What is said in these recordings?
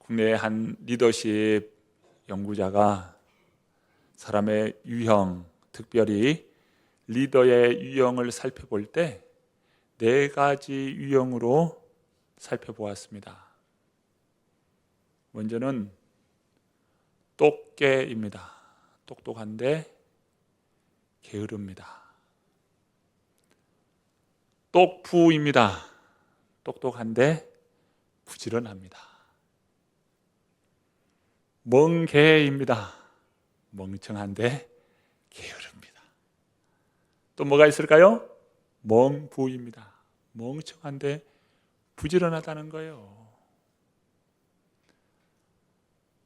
국내의 한 리더십 연구자가 사람의 유형, 특별히 리더의 유형을 살펴볼 때 4가지 유형으로 살펴보았습니다. 먼저는 똑개입니다. 똑똑한데 게으릅니다. 똑부입니다. 똑똑한데 부지런합니다. 멍개입니다. 멍청한데 게으릅니다. 또 뭐가 있을까요? 멍부입니다. 멍청한데 부지런하다는 거예요.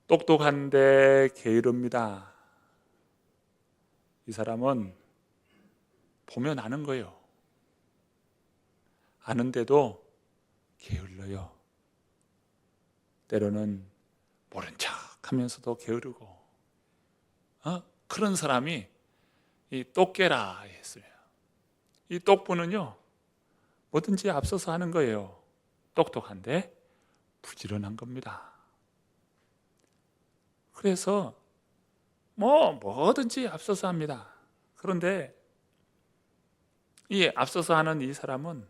똑똑한데 게으릅니다. 이 사람은 보면 아는 거예요. 아는데도 게을러요. 때로는 모른 척 하면서도 게으르고, 그런 사람이 이 똑개라 했어요. 이 똑부는요, 뭐든지 앞서서 하는 거예요. 똑똑한데 부지런한 겁니다. 그래서 뭐든지 앞서서 합니다. 그런데 이 앞서서 하는 이 사람은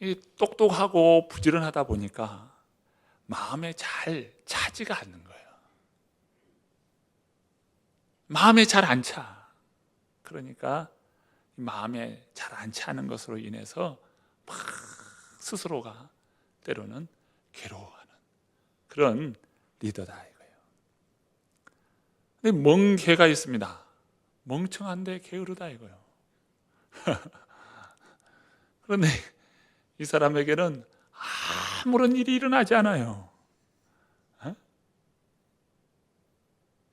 이 똑똑하고 부지런하다 보니까 마음에 잘 차지가 않는 거예요. 마음에 잘 안 차. 그러니까 마음에 잘 안 차는 것으로 인해서 막 스스로가 때로는 괴로워하는 그런 리더다 이거예요. 근데 멍개가 있습니다. 멍청한데 게으르다 이거예요. 그런데 이 사람에게는 아무런 일이 일어나지 않아요.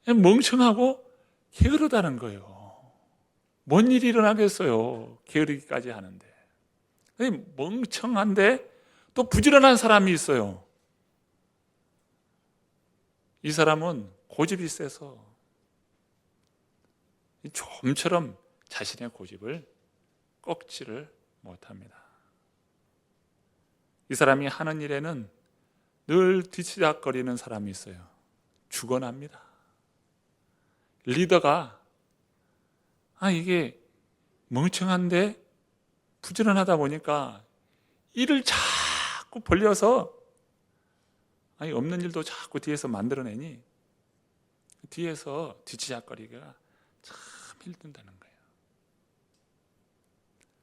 멍청하고 게으르다는 거예요. 뭔 일이 일어나겠어요? 게으르기까지 하는데. 멍청한데 또 부지런한 사람이 있어요. 이 사람은 고집이 세서 좀처럼 자신의 고집을 꺾지를 못합니다. 이 사람이 하는 일에는 늘 뒤치닥거리는 사람이 있어요. 죽어납니다. 리더가 이게 멍청한데 부지런하다 보니까 일을 자꾸 벌려서 없는 일도 자꾸 뒤에서 만들어내니 뒤에서 뒤치작거리기가 참 힘든다는 거예요.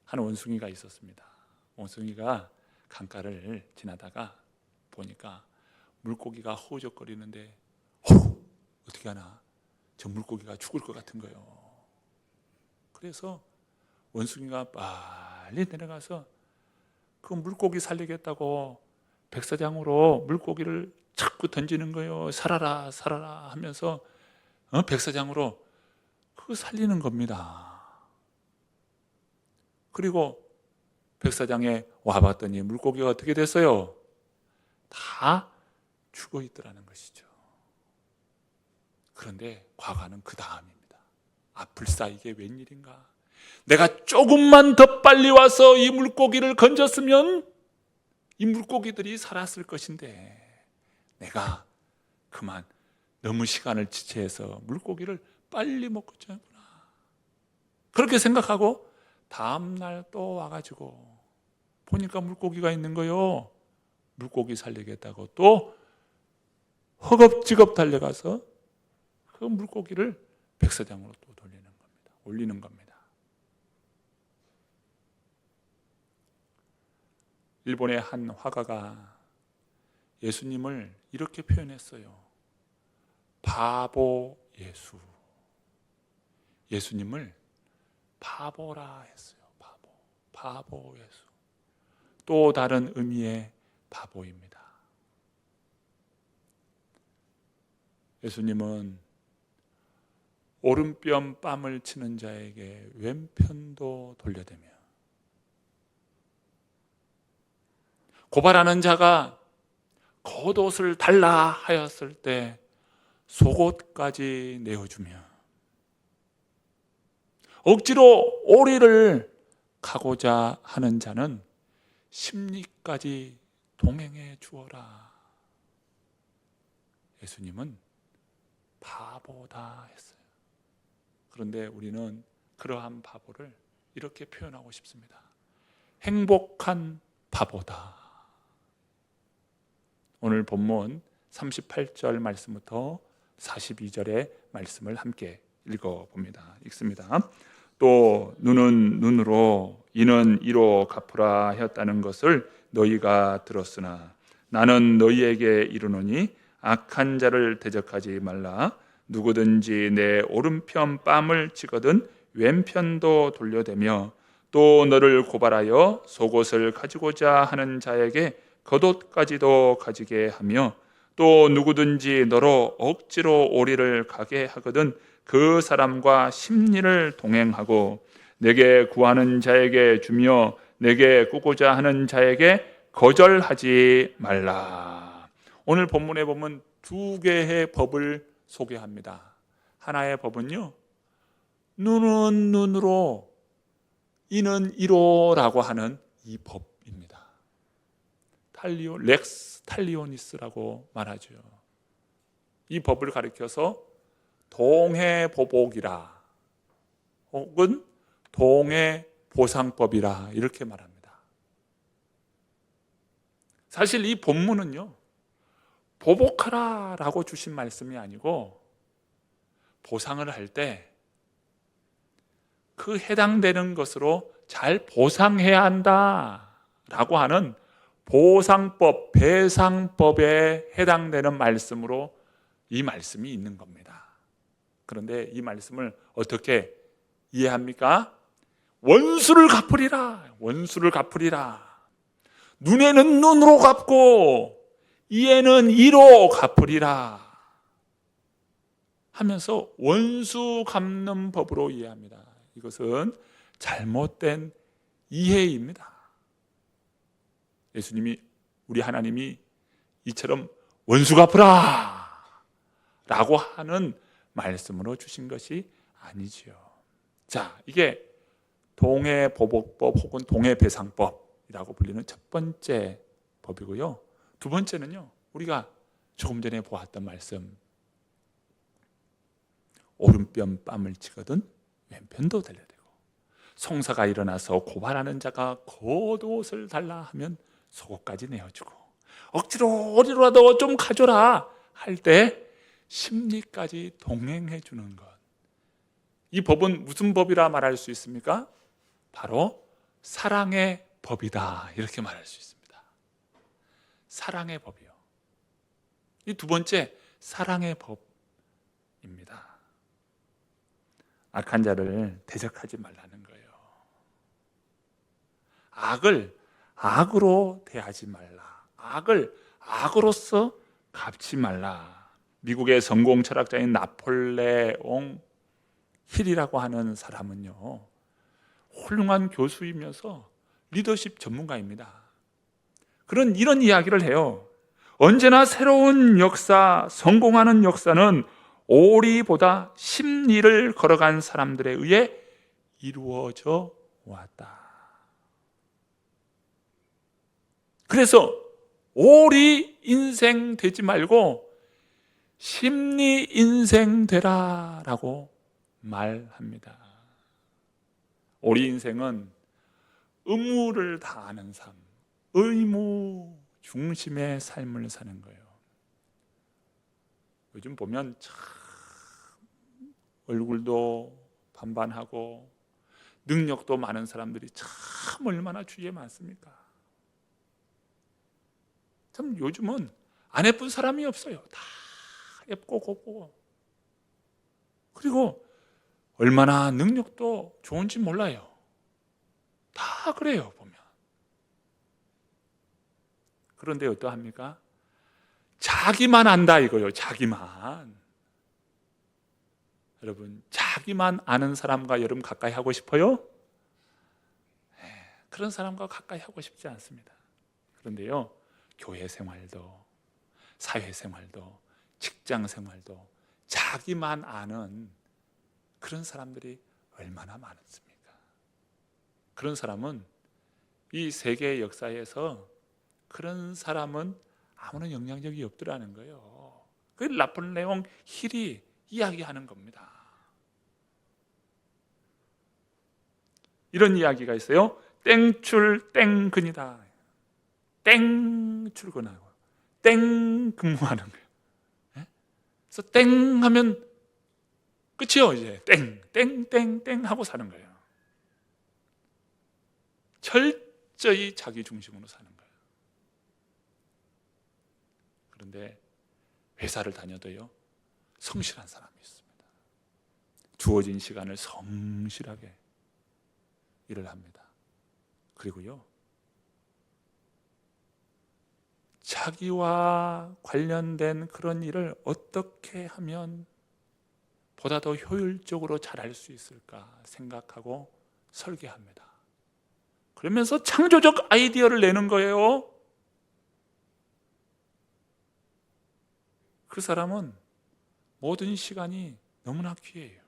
한 원숭이가 있었습니다. 원숭이가 강가를 지나다가 보니까 물고기가 허우적거리는데 어떻게 하나 저 물고기가 죽을 것 같은 거예요. 그래서 원숭이가 빨리 내려가서 그 물고기 살리겠다고 백사장으로 물고기를 자꾸 던지는 거예요. 살아라 살아라 하면서 백사장으로 그거 살리는 겁니다. 그리고 백사장에 와봤더니 물고기가 어떻게 됐어요? 다 죽어 있더라는 것이죠. 그런데 과거는 그 다음입니다. 불사 이게 웬일인가? 내가 조금만 더 빨리 와서 이 물고기를 건졌으면 이 물고기들이 살았을 것인데 내가 그만 너무 시간을 지체해서 물고기를 빨리 먹고 쳤구나. 그렇게 생각하고 다음날 또 와가지고 보니까 물고기가 있는 거요. 물고기 살리겠다고 또 허겁지겁 달려가서 그 물고기를 백사장으로 또 돌리는 겁니다. 올리는 겁니다. 일본의 한 화가가 예수님을 이렇게 표현했어요. 바보 예수. 예수님을 바보라 했어요. 바보 예수. 또 다른 의미의 바보입니다. 예수님은 오른뼘 뺨을 치는 자에게 왼편도 돌려대며 고발하는 자가 겉옷을 달라 하였을 때 속옷까지 내어주며 억지로 오리를 가고자 하는 자는 심리까지 동행해 주어라. 예수님은 바보다 했어요. 그런데 우리는 그러한 바보를 이렇게 표현하고 싶습니다. 행복한 바보다. 오늘 본문 38절 말씀부터 42절의 말씀을 함께 읽어봅니다. 읽습니다. 또 눈은 눈으로 이는 이로 갚으라 하였다는 것을 너희가 들었으나 나는 너희에게 이르노니 악한 자를 대적하지 말라. 누구든지 내 오른편 뺨을 치거든 왼편도 돌려대며 또 너를 고발하여 속옷을 가지고자 하는 자에게 겉옷까지도 가지게 하며 또 누구든지 너로 억지로 오리를 가게 하거든 그 사람과 심리를 동행하고 내게 구하는 자에게 주며 내게 꾸고자 하는 자에게 거절하지 말라. 오늘 본문에 보면 두 개의 법을 소개합니다. 하나의 법은요, 눈은 눈으로 이는 이로라고 하는 이 법입니다. 렉스 탈리오니스라고 말하죠. 이 법을 가리켜서 동해보복이라 혹은 동해보상법이라 이렇게 말합니다. 사실 이 본문은요, 보복하라라고 주신 말씀이 아니고 보상을 할 때 그 해당되는 것으로 잘 보상해야 한다라고 하는 보상법, 배상법에 해당되는 말씀으로 이 말씀이 있는 겁니다. 그런데 이 말씀을 어떻게 이해합니까? 원수를 갚으리라, 원수를 갚으리라. 눈에는 눈으로 갚고 이에는 이로 갚으리라 하면서 원수 갚는 법으로 이해합니다. 이것은 잘못된 이해입니다. 예수님이, 우리 하나님이 이처럼 원수 갚으라 라고 하는 말씀으로 주신 것이 아니지요. 자, 이게 동해보복법 혹은 동해배상법이라고 불리는 첫 번째 법이고요. 두 번째는요, 우리가 조금 전에 보았던 말씀, 오른편 뺨을 치거든 왼편도 달려대고 송사가 일어나서 고발하는 자가 겉옷을 달라 하면 속옷까지 내어주고 억지로 어디로라도 좀 가져라 할 때 심리까지 동행해 주는 것. 이 법은 무슨 법이라 말할 수 있습니까? 바로 사랑의 법이다 이렇게 말할 수 있습니다. 사랑의 법이요. 이 두 번째, 사랑의 법입니다. 악한 자를 대적하지 말라는 거예요. 악을 악으로 대하지 말라. 악을 악으로서 갚지 말라. 미국의 성공 철학자인 나폴레옹 힐이라고 하는 사람은요, 훌륭한 교수이면서 리더십 전문가입니다. 이런 이야기를 해요. 언제나 새로운 역사, 성공하는 역사는 오리보다 심리를 걸어간 사람들에 의해 이루어져 왔다. 그래서 오리 인생 되지 말고 심리 인생 되라라고 말합니다. 오리 인생은 의무를 다하는 삶, 의무 중심의 삶을 사는 거예요. 요즘 보면 참 얼굴도 반반하고 능력도 많은 사람들이 참 얼마나 주위에 많습니까? 참 요즘은 안 예쁜 사람이 없어요. 다 예쁘고 곱고, 그리고 얼마나 능력도 좋은지 몰라요. 다 그래요 보면. 그런데 어떠합니까? 자기만 안다 이거요. 자기만. 여러분, 자기만 아는 사람과 여러분 가까이 하고 싶어요? 그런 사람과 가까이 하고 싶지 않습니다. 그런데요, 교회 생활도 사회 생활도 직장 생활도 자기만 아는 그런 사람들이 얼마나 많습니까? 그런 사람은 이 세계의 역사에서 그런 사람은 아무런 영향력이 없더라는 거예요. 그 나폴레옹 힐이 이야기하는 겁니다. 이런 이야기가 있어요. 땡출 땡근이다. 땡 출근하고 땡 근무하는 거예요. 그래서 땡 하면 끝이요. 이제 땡 하고 사는 거예요. 철저히 자기 중심으로 사는 거예요. 그런데 회사를 다녀도요, 성실한 사람이 있습니다. 주어진 시간을 성실하게 일을 합니다. 그리고요, 자기와 관련된 그런 일을 어떻게 하면 보다 더 효율적으로 잘할 수 있을까 생각하고 설계합니다. 그러면서 창조적 아이디어를 내는 거예요. 그 사람은 모든 시간이 너무나 귀해요.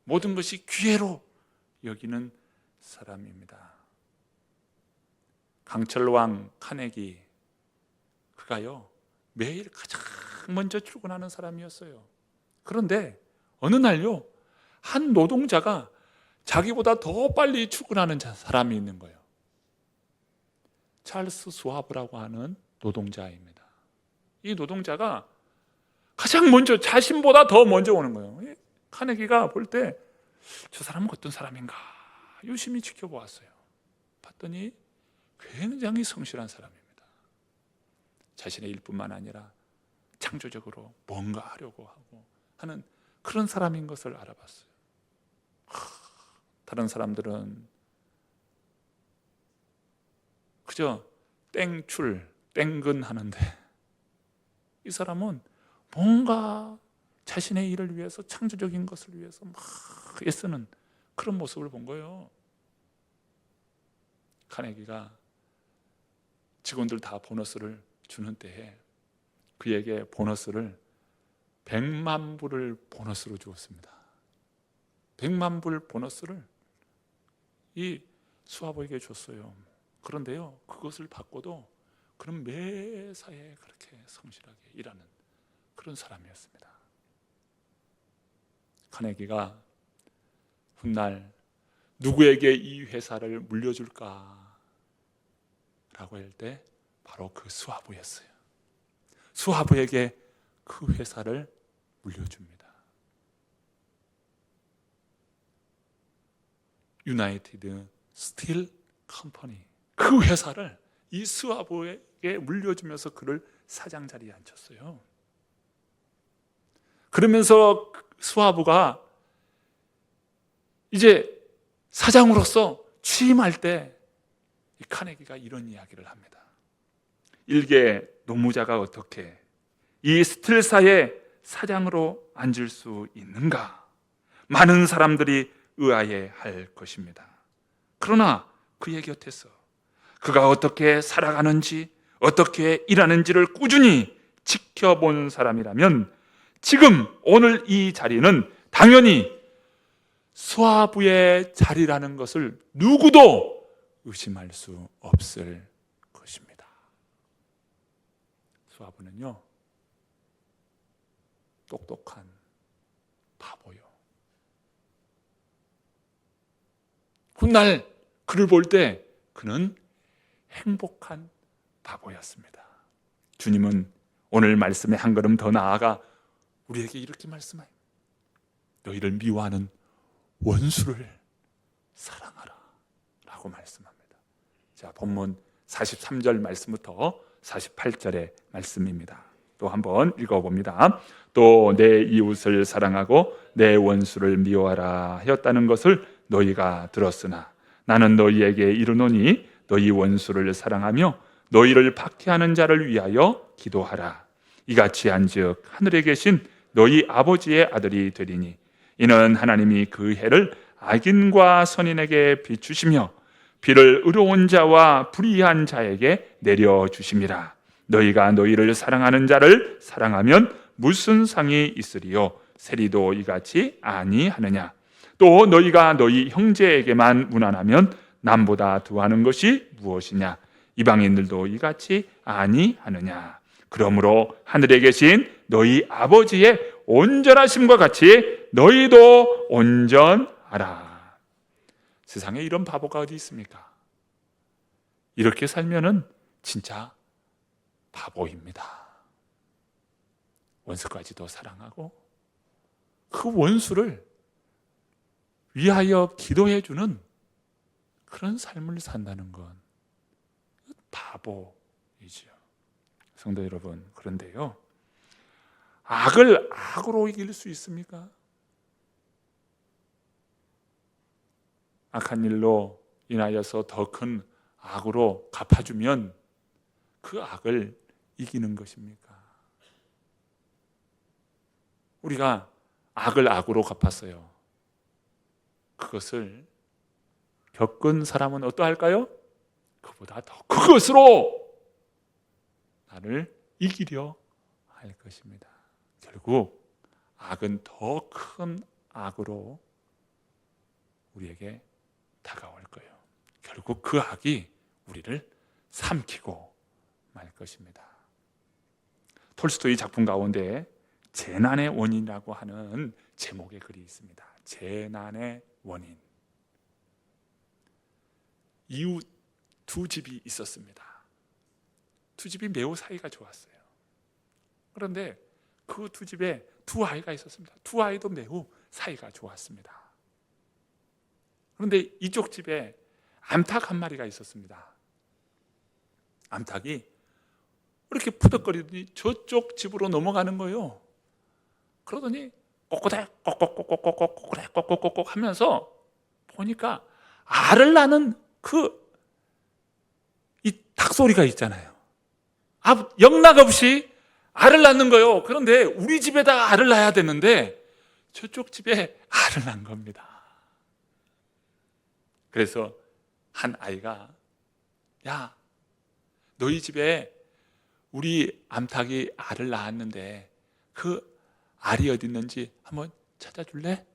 모든 것이 기회로 여기는 사람입니다. 강철왕 카네기, 그가요 매일 가장 먼저 출근하는 사람이었어요. 그런데 어느 날요, 한 노동자가 자기보다 더 빨리 출근하는 사람이 있는 거예요. 찰스 스와브라고 하는 노동자입니다. 이 노동자가 가장 먼저, 자신보다 더 먼저 오는 거예요. 카네기가 볼 때 저 사람은 어떤 사람인가 유심히 지켜보았어요. 봤더니 굉장히 성실한 사람입니다. 자신의 일뿐만 아니라 창조적으로 뭔가 하려고 하고 하는 그런 사람인 것을 알아봤어요. 다른 사람들은 그저 땡출, 땡근 하는데 이 사람은 뭔가 자신의 일을 위해서, 창조적인 것을 위해서 막 애쓰는 그런 모습을 본 거예요. 카네기가 직원들 다 보너스를 주는 때에 그에게 보너스를 100만 불을 보너스로 주었습니다. 100만 불 보너스를 이 수하보에게 줬어요. 그런데요, 그것을 받고도 그는 매사에 그렇게 성실하게 일하는 그런 사람이었습니다. 카네기가 훗날 누구에게 이 회사를 물려줄까 라고 할 때 바로 그 수하보였어요. 수하보에게 그 회사를 물려줍니다. 유나이티드 스틸 컴퍼니, 그 회사를 이 수하보에게 물려주면서 그를 사장 자리에 앉혔어요. 그러면서 수하보가 이제 사장으로서 취임할 때 이 카네기가 이런 이야기를 합니다. 일개 노무자가 어떻게 이 스틸사의 사장으로 앉을 수 있는가? 많은 사람들이 의아해 할 것입니다. 그러나 그의 곁에서 그가 어떻게 살아가는지, 어떻게 일하는지를 꾸준히 지켜본 사람이라면 지금 오늘 이 자리는 당연히 수하부의 자리라는 것을 누구도 의심할 수 없을 것입니다. 수하부는요, 똑똑한 바보요. 훗날 그를 볼 때 그는 행복한 바보였습니다. 주님은 오늘 말씀에 한 걸음 더 나아가 우리에게 이렇게 말씀해요. 너희를 미워하는 원수를 사랑하라 라고 말씀합니다. 자, 본문 43절 말씀부터 48절의 말씀입니다. 또 한번 읽어봅니다. 또 내 이웃을 사랑하고 내 원수를 미워하라 하였다는 것을 너희가 들었으나 나는 너희에게 이르노니 너희 원수를 사랑하며 너희를 박해하는 자를 위하여 기도하라. 이같이 한즉 하늘에 계신 너희 아버지의 아들이 되리니 이는 하나님이 그 해를 악인과 선인에게 비추시며 비를 의로운 자와 불의한 자에게 내려주심이라. 너희가 너희를 사랑하는 자를 사랑하면 무슨 상이 있으리요? 세리도 이같이 아니하느냐? 또 너희가 너희 형제에게만 무난하면 남보다 더하는 것이 무엇이냐? 이방인들도 이같이 아니하느냐? 그러므로 하늘에 계신 너희 아버지의 온전하심과 같이 너희도 온전하라. 세상에 이런 바보가 어디 있습니까? 이렇게 살면은 진짜 바보입니다. 원수까지도 사랑하고 그 원수를 위하여 기도해주는 그런 삶을 산다는 건 바보이지요. 성도 여러분, 그런데요, 악을 악으로 이길 수 있습니까? 악한 일로 인하여서 더 큰 악으로 갚아주면 그 악을 이기는 것입니까? 우리가 악을 악으로 갚았어요. 그것을 겪은 사람은 어떠할까요? 그보다 더 그것으로 나를 이기려 할 것입니다. 결국 악은 더 큰 악으로 우리에게 다가올 거예요. 결국 그 악이 우리를 삼키고 말 것입니다. 톨스토이 작품 가운데 재난의 원인이라고 하는 제목의 글이 있습니다. 재난의 원인. 이웃 두 집이 있었습니다. 두 집이 매우 사이가 좋았어요. 그런데 그 두 집에 두 아이가 있었습니다. 두 아이도 매우 사이가 좋았습니다. 그런데 이쪽 집에 암탉 한 마리가 있었습니다. 암탉이 이렇게 푸덕거리더니 저쪽 집으로 넘어가는 거예요. 그러더니 꼬꼬닥 꼬꼬꼬꼬꼬꼬꼬꼬 꼬꼬꼬꼬 하면서 보니까 알을 낳는 이 닭소리가 있잖아요. 영락없이 알을 낳는 거예요. 그런데 우리 집에다가 알을 낳아야 되는데 저쪽 집에 알을 낳은 겁니다. 그래서 한 아이가, 야, 너희 집에 우리 암탉이 알을 낳았는데 그 알이 어디 있는지 한번 찾아줄래?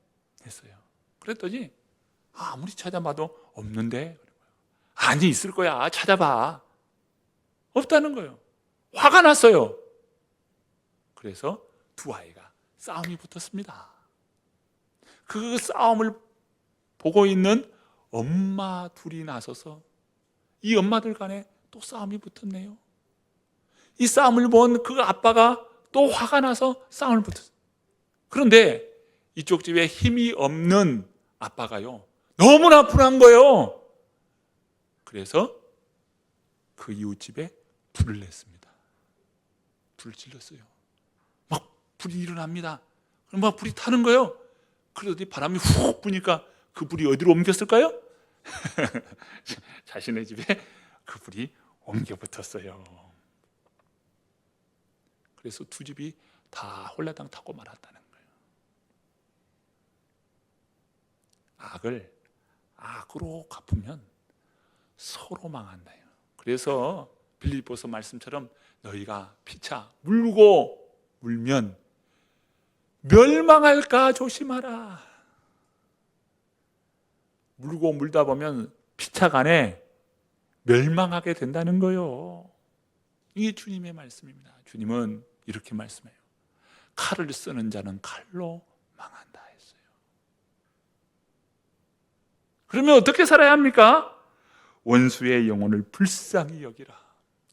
했어요. 그랬더니 아무리 찾아봐도 없는데. 아니, 있을 거야. 찾아봐. 없다는 거예요. 화가 났어요. 그래서 두 아이가 싸움이 붙었습니다. 그 싸움을 보고 있는 엄마 둘이 나서서 이 엄마들 간에 또 싸움이 붙었네요. 이 싸움을 본 그 아빠가 또 화가 나서 싸움을 붙었어요. 그런데 이쪽 집에 힘이 없는 아빠가요, 너무나 불안한 거예요. 그래서 그 이웃집에 불을 냈습니다. 불을 질렀어요. 막 불이 일어납니다. 그럼 막 불이 타는 거예요. 그러더니 바람이 훅 부니까 그 불이 어디로 옮겼을까요? 자신의 집에 그 불이 옮겨 붙었어요. 그래서 두 집이 다 홀라당 타고 말았다는 거예요. 악을 악으로 갚으면 서로 망한다. 그래서 빌립보서 말씀처럼 너희가 피차 물면 멸망할까 조심하라. 물고 물다 보면 피차간에 멸망하게 된다는 거예요. 이게 주님의 말씀입니다. 주님은 이렇게 말씀해요. 칼을 쓰는 자는 칼로 망한다 했어요. 그러면 어떻게 살아야 합니까? 원수의 영혼을 불쌍히 여기라.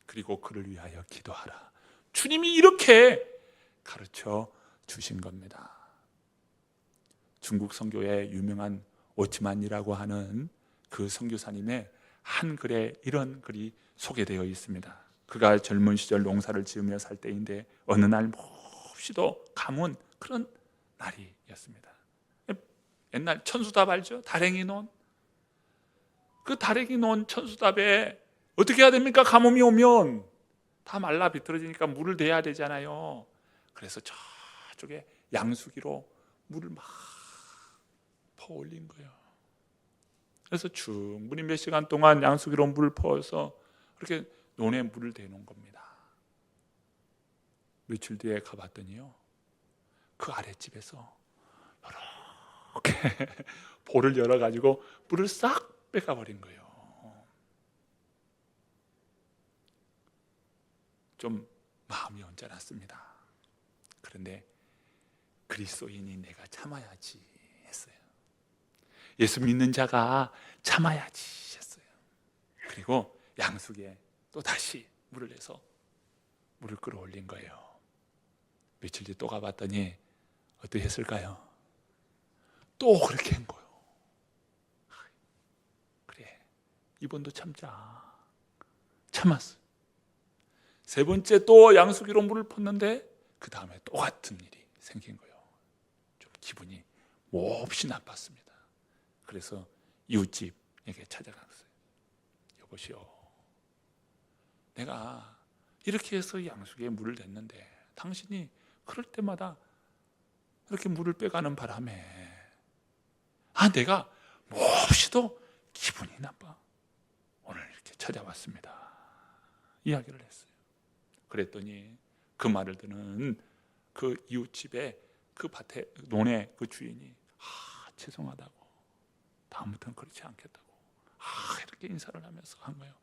그리고 그를 위하여 기도하라. 주님이 이렇게 가르쳐 주신 겁니다. 중국 선교의 유명한 오치만이라고 하는 그 선교사님의 한 글에 이런 글이 소개되어 있습니다. 그가 젊은 시절 농사를 지으며 살 때인데 어느 날 몹시도 가문 그런 날이었습니다. 옛날 천수답 알죠? 다랭이 논. 그 다랭이 논 천수답에 어떻게 해야 됩니까? 가뭄이 오면 다 말라 비틀어지니까 물을 대야 되잖아요. 그래서 저쪽에 양수기로 물을 막 퍼올린 거예요. 그래서 충분히 몇 시간 동안 양수기로 물을 퍼서 그렇게 논에 물을 대놓은 겁니다. 며칠 뒤에 가봤더니요, 그 아랫집에서 이렇게 볼을 열어가지고 물을 싹 뺏어버린 거예요. 좀 마음이 언짢았습니다. 그런데 그리스도인이 내가 참아야지 했어요. 예수 믿는 자가 참아야지 했어요. 그리고 양숙에 또 다시 물을 내서 물을 끌어올린 거예요. 며칠 뒤에 또 가봤더니 어떻게 했을까요? 또 그렇게 한 거예요. 그래, 이번도 참자. 참았어요. 세 번째 또 양수기로 물을 붓는데 그 다음에 똑같은 일이 생긴 거예요. 좀 기분이 몹시 나빴습니다. 그래서 이웃집에게 찾아갔어요. 여보시오, 내가 이렇게 해서 양수기에 물을 냈는데 당신이 그럴 때마다 이렇게 물을 빼가는 바람에 내가 몹시도 기분이 나빠. 오늘 이렇게 찾아왔습니다. 이야기를 했어요. 그랬더니 그 말을 듣는 그 이웃집에 그 밭에 논의 그 주인이 죄송하다고, 다음부터는 그렇지 않겠다고 이렇게 인사를 하면서 한 거예요.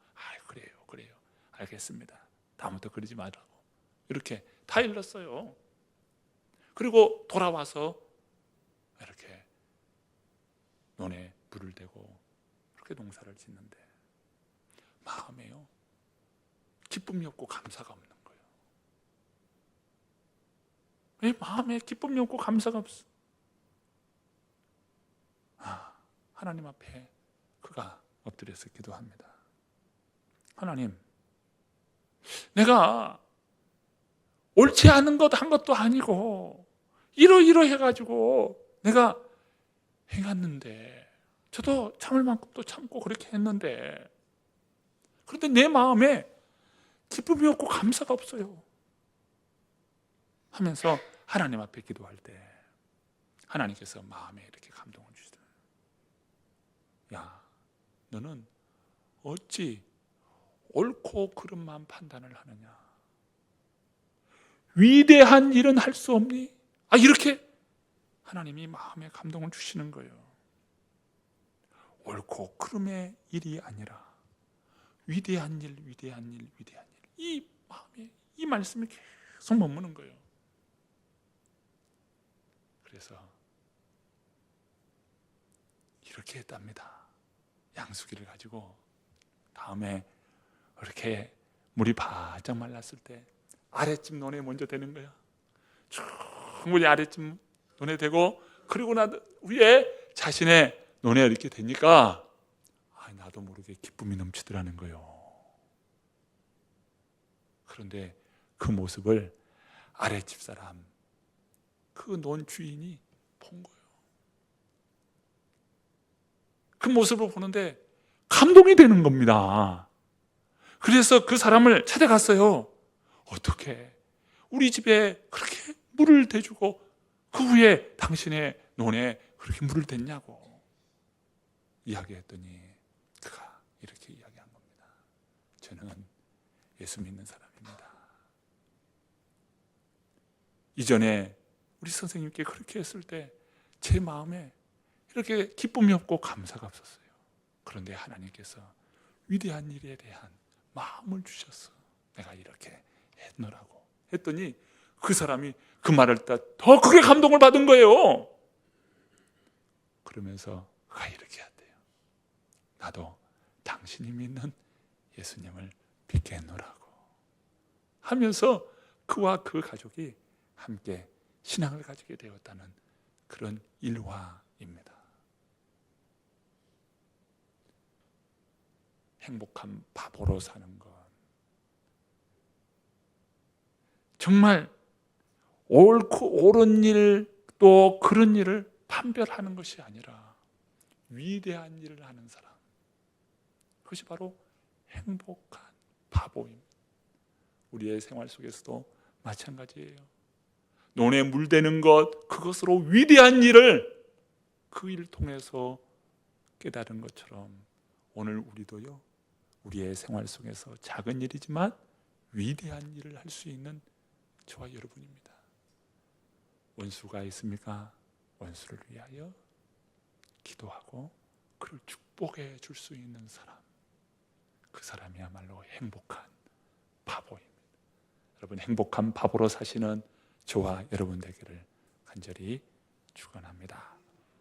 그래요 알겠습니다, 다음부터 그러지 말라고 이렇게 다 일렀어요. 그리고 돌아와서 이렇게 논에 불을 대고 그렇게 농사를 짓는데 마음에요, 기쁨이 없고 감사가 없는 거예요. 왜 마음에 기쁨이 없고 감사가 없어? 하나님 앞에 그가 엎드려서 기도합니다. 하나님, 내가 옳지 않은 것 한 것도 아니고 이러해가지고 내가 행했는데, 저도 참을 만큼 또 참고 그렇게 했는데, 그런데 내 마음에 기쁨이 없고 감사가 없어요 하면서 하나님 앞에 기도할 때 하나님께서 마음에 이렇게 감동을 주시더라고요. 야, 너는 어찌 옳고 그름만 판단을 하느냐? 위대한 일은 할 수 없니? 이렇게 하나님이 마음에 감동을 주시는 거예요. 옳고 그름의 일이 아니라 위대한 일. 이 마음에 이 말씀이 계속 머무는 거예요. 그래서 이렇게 했답니다. 양수기를 가지고 다음에 이렇게 물이 바짝 말랐을 때 아랫집 논에 먼저 대는 거야. 충분히 아랫집 논에 대고, 그리고 나 위에 자신의 논에 이렇게 되니까 나도 모르게 기쁨이 넘치더라는 거예요. 그런데 그 모습을 아랫집 사람, 그 논 주인이 본 거예요. 그 모습을 보는데 감동이 되는 겁니다. 그래서 그 사람을 찾아갔어요. 어떻게 우리 집에 그렇게 물을 대주고 그 후에 당신의 논에 그렇게 물을 댔냐고 이야기했더니 그가 이렇게 이야기한 겁니다. 저는 예수 믿는 사람입니다. 이전에 우리 선생님께 그렇게 했을 때 제 마음에 이렇게 기쁨이 없고 감사가 없었어요. 그런데 하나님께서 위대한 일에 대한 마음을 주셔서 내가 이렇게 했노라고 했더니 그 사람이 그 말을 듣다 더 크게 감동을 받은 거예요. 그러면서 그가 이렇게 했대요. 나도 당신이 믿는 예수님을 믿게 했노라고 하면서 그와 그 가족이 함께 신앙을 가지게 되었다는 그런 일화입니다. 행복한 바보로 사는 것, 정말 옳고 옳은 일, 또 그런 일을 판별하는 것이 아니라 위대한 일을 하는 사람, 그것이 바로 행복한 바보입니다. 우리의 생활 속에서도 마찬가지예요. 논에 물대는 것, 그것으로 위대한 일을 그 일을 통해서 깨달은 것처럼 오늘 우리도요, 우리의 생활 속에서 작은 일이지만 위대한 일을 할 수 있는 저와 여러분입니다. 원수가 있습니까? 원수를 위하여 기도하고 그를 축복해 줄 수 있는 사람, 그 사람이야말로 행복한 바보입니다. 여러분, 행복한 바보로 사시는 저와 여러분 되기를 간절히 축원합니다.